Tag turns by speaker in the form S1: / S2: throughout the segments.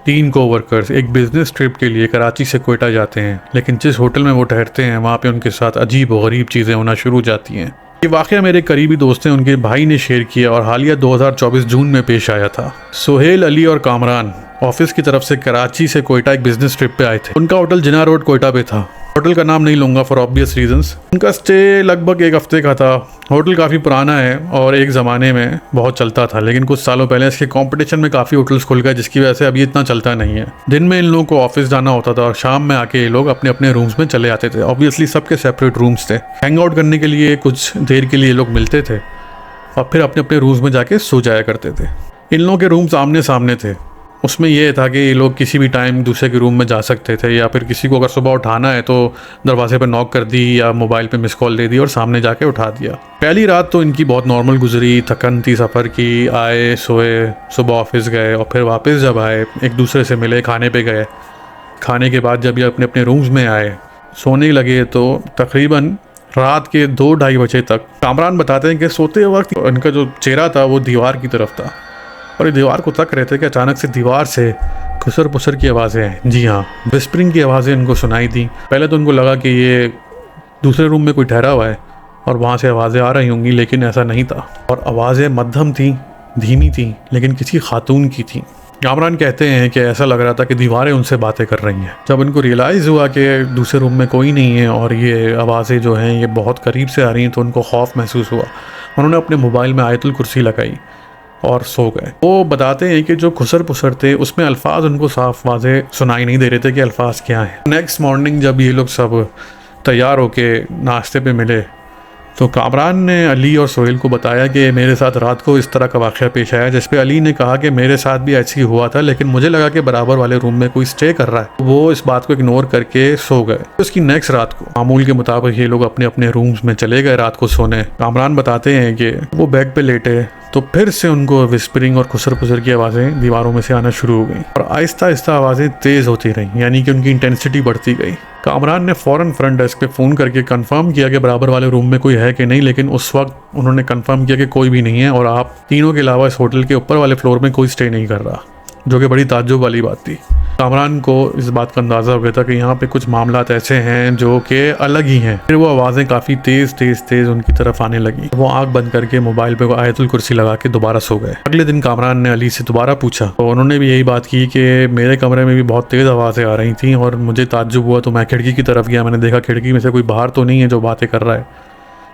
S1: 3 coworkers एक business trip के लिए कराची से कोयटा जाते हैं, लेकिन जिस होटल में वो ठहरते हैं वहाँ पे उनके साथ अजीब और गरीब चीज़ें होना शुरू हो जाती हैं। ये वाक़या मेरे करीबी दोस्त ने उनके भाई ने शेयर किया और हालिया 2024 जून में पेश आया था। सुहेल, अली और कामरान ऑफिस की तरफ से कराची से कोयटा एक बिजनेस ट्रिप पे आए थे। उनका होटल जिना रोड कोयटा पे था। होटल का नाम नहीं लूँगा फॉर ऑब्वियस रीजंस। उनका स्टे लगभग 1 हफ्ते का था। होटल काफ़ी पुराना है और एक ज़माने में बहुत चलता था, लेकिन कुछ सालों पहले इसके कंपटीशन में काफ़ी होटल्स खुल गए, जिसकी वजह से अभी इतना चलता नहीं है। दिन में इन लोगों को ऑफिस जाना होता था और शाम में आके ये लोग अपने अपने रूम्स में चले आते थे। ऑब्वियसली सबके सेपरेट रूम्स थे। हैंग आउट करने के लिए कुछ देर के लिए लोग मिलते थे और फिर अपने अपने रूम्स में जाके सो जाया करते थे। इन लोगों के रूम्स आमने सामने थे। उसमें यह था कि ये लोग किसी भी टाइम दूसरे के रूम में जा सकते थे, या फिर किसी को अगर सुबह उठाना है तो दरवाजे पर नॉक कर दी या मोबाइल पे मिस कॉल दे दी और सामने जाके उठा दिया। पहली रात तो इनकी बहुत नॉर्मल गुजरी। थकन थी सफ़र की। आए, सोए, सुबह ऑफिस गए और फिर वापस जब आए एक दूसरे से मिले, खाने पे गए। खाने के बाद जब ये अपने अपने रूम्स में आए, सोने लगे तो तकरीबन रात के 2-2:30 बजे तक। कामरान बताते हैं कि सोते वक्त इनका जो चेहरा था वो दीवार की तरफ था और ये दीवार को तक रहे थे कि अचानक से दीवार से खुसर पुसर की आवाज़ें हैं। जी हाँ, विस्परिंग की आवाज़ें इनको सुनाई दी। पहले तो उनको लगा कि ये दूसरे रूम में कोई ठहरा हुआ है और वहाँ से आवाज़ें आ रही होंगी, लेकिन ऐसा नहीं था। और आवाज़ें मध्यम थी, धीमी थी, लेकिन किसी खातून की थी। कामरान कहते हैं कि ऐसा लग रहा था कि दीवारें उनसे बातें कर रही हैं। जब उनको रियलाइज़ हुआ कि दूसरे रूम में कोई नहीं है और ये आवाज़ें जो हैं ये बहुत करीब से आ रही हैं, तो उनको खौफ महसूस हुआ। उन्होंने अपने मोबाइल में आयतुल कुर्सी लगाई और सो गए। वो बताते हैं कि जो खुसर पुसर थे उसमें अल्फाज उनको साफ वाज़े सुनाई नहीं दे रहे थे कि अल्फाज क्या हैं। नेक्स्ट मॉर्निंग जब ये लोग सब तैयार होके नाश्ते पे मिले तो कामरान ने अली और सोहेल को बताया कि मेरे साथ रात को इस तरह का वाक़या पेश आया, जिस पे अली ने कहा कि मेरे साथ भी ऐसी हुआ था, लेकिन मुझे लगा कि बराबर वाले रूम में कोई स्टे कर रहा है। वो इस बात को इग्नोर करके सो गए। उसकी नेक्स्ट रात को मामूल के मुताबिक ये लोग अपने अपने रूम्स में चले गए रात को सोने। कामरान बताते हैं कि वो बेड पे लेटे तो फिर से उनको विस्परिंग और खुसर पुसर की आवाज़ें दीवारों में से आना शुरू हो गई और आहिस्ता आहिस्ता आवाज़ें तेज़ होती रहीं, यानी कि उनकी इंटेंसिटी बढ़ती गई। कामरान ने फ़ौरन फ्रंट डेस्क पे फ़ोन करके कंफर्म किया कि बराबर वाले रूम में कोई है कि नहीं, लेकिन उस वक्त उन्होंने कंफर्म किया कि कोई भी नहीं है और आप तीनों के अलावा इस होटल के ऊपर वाले फ्लोर में कोई स्टे नहीं कर रहा, जो कि बड़ी ताज्जुब वाली बात थी। कामरान को इस बात का अंदाज़ा हो गया था कि यहाँ पे कुछ मामलात ऐसे हैं जो कि अलग ही हैं। फिर वो आवाज़ें काफ़ी तेज़ उनकी तरफ आने लगी। वो आंख बंद करके मोबाइल पे आयतुल कुर्सी लगा के दोबारा सो गए। अगले दिन कामरान ने अली से दोबारा पूछा तो उन्होंने भी यही बात की कि मेरे कमरे में भी बहुत तेज़ आवाज़ें आ रही थी और मुझे ताज्जुब हुआ तो मैं खिड़की की तरफ गया। मैंने देखा खिड़की में से कोई बाहर तो नहीं है जो बातें कर रहा है,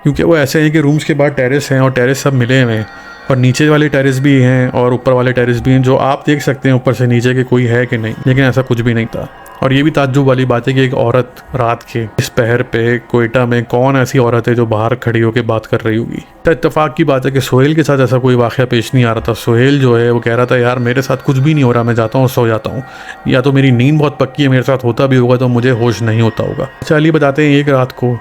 S1: क्योंकि वो ऐसे हैं कि रूम्स के बाद टेरेस हैं और टेरेस सब मिले हुए हैं और नीचे वाले टेरेस भी हैं और ऊपर वाले टेरेस भी हैं, जो आप देख सकते हैं ऊपर से नीचे कि कोई है कि नहीं, लेकिन ऐसा कुछ भी नहीं था। और ये भी ताज्जुब वाली बात है कि एक औरत रात के इस पहर पे कोयटा में कौन ऐसी औरत है जो बाहर खड़ी होकर बात कर रही होगी। तो इत्तेफाक की बात है कि सोहेल के साथ ऐसा कोई वाक़या पेश नहीं आ रहा था। सोहेल जो है वो कह रहा था यार मेरे साथ कुछ भी नहीं हो रहा, मैं जाता हूँ सो जाता हूँ, या तो मेरी नींद बहुत पक्की है, मेरे साथ होता भी होगा तो मुझे होश नहीं होता होगा। अच्छा, अली बताते हैं एक रात को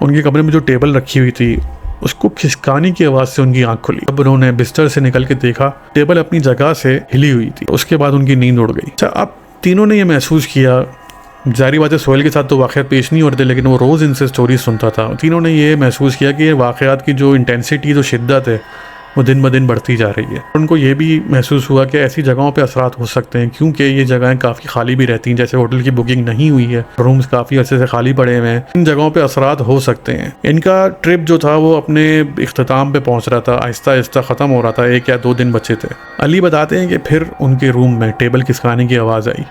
S1: उनके कमरे में जो टेबल रखी हुई थी उसको खिसकाने की आवाज़ से उनकी आंख खुली। अब उन्होंने बिस्तर से निकल के देखा टेबल अपनी जगह से हिली हुई थी। उसके बाद उनकी नींद उड़ गई। अच्छा, अब तीनों ने ये महसूस किया, जारी बात है सोहेल के साथ तो वाक़यात पेश नहीं होते, लेकिन वो रोज़ इनसे स्टोरी सुनता था। तीनों ने ये महसूस किया कि ये वाक़यात की जो इंटेंसिटी, जो शिद्दत है वो दिन ब दिन बढ़ती जा रही है। उनको ये भी महसूस हुआ कि ऐसी जगहों पे असरात हो सकते हैं, क्योंकि ये जगहें काफ़ी खाली भी रहती हैं। जैसे होटल की बुकिंग नहीं हुई है, रूम्स काफ़ी अच्छे से खाली पड़े हुए हैं, इन जगहों पे असरात हो सकते हैं। इनका ट्रिप जो था वो अपने इख्तिताम पे पहुंच रहा था, आहिस्ता आहिस्ता ख़त्म हो रहा था। 1 या 2 दिन बचे थे। अली बताते हैं कि फिर उनके रूम में टेबल खिसकाने की आवाज़ आई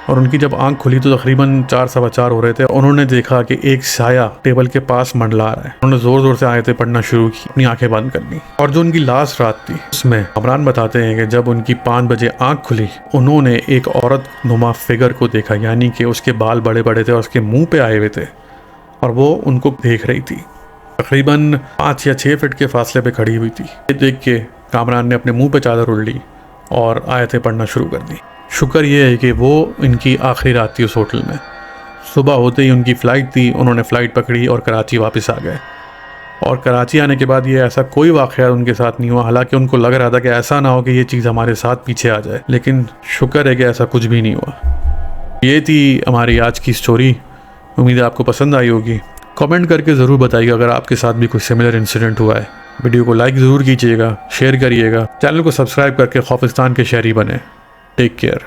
S1: और उनकी जब आंख खुली तो तकरीबन 4-4:15 हो रहे थे। उन्होंने देखा कि एक साया टेबल के पास मंडला रहा है। उन्होंने जोर जोर से आयतें पढ़ना शुरू की, अपनी आंखें बंद कर ली। और जो उनकी लास्ट रात थी उसमें कामरान बताते हैं कि जब उनकी 5 बजे आंख खुली, उन्होंने एक औरत नुमा फिगर को देखा, यानी कि उसके बाल बड़े बड़े थे और उसके मुंह पे आए हुए थे और वो उनको देख रही थी। तकरीबन 5 या 6 फीट के फासले पे खड़ी हुई थी। ये देख के कामरान ने अपने मुँह पे चादर ओढ़ ली और आयतें पढ़ना शुरू कर दी। शुक्र ये है कि वो इनकी आखिरी रात थी उस होटल में। सुबह होते ही उनकी फ़्लाइट थी, उन्होंने फ़्लाइट पकड़ी और कराची वापस आ गए। और कराची आने के बाद ये ऐसा कोई वाक़या उनके साथ नहीं हुआ, हालांकि उनको लग रहा था कि ऐसा ना हो कि ये चीज़ हमारे साथ पीछे आ जाए, लेकिन शुक्र है कि ऐसा कुछ भी नहीं हुआ। ये थी हमारी आज की स्टोरी। उम्मीद है आपको पसंद आई होगी। कमेंट करके ज़रूर बताइएगा अगर आपके साथ भी कोई सिमिलर इंसिडेंट हुआ है। वीडियो को लाइक ज़रूर कीजिएगा, शेयर करिएगा, चैनल को सब्सक्राइब करके खौफिस्तान के शहरी बने। Take care.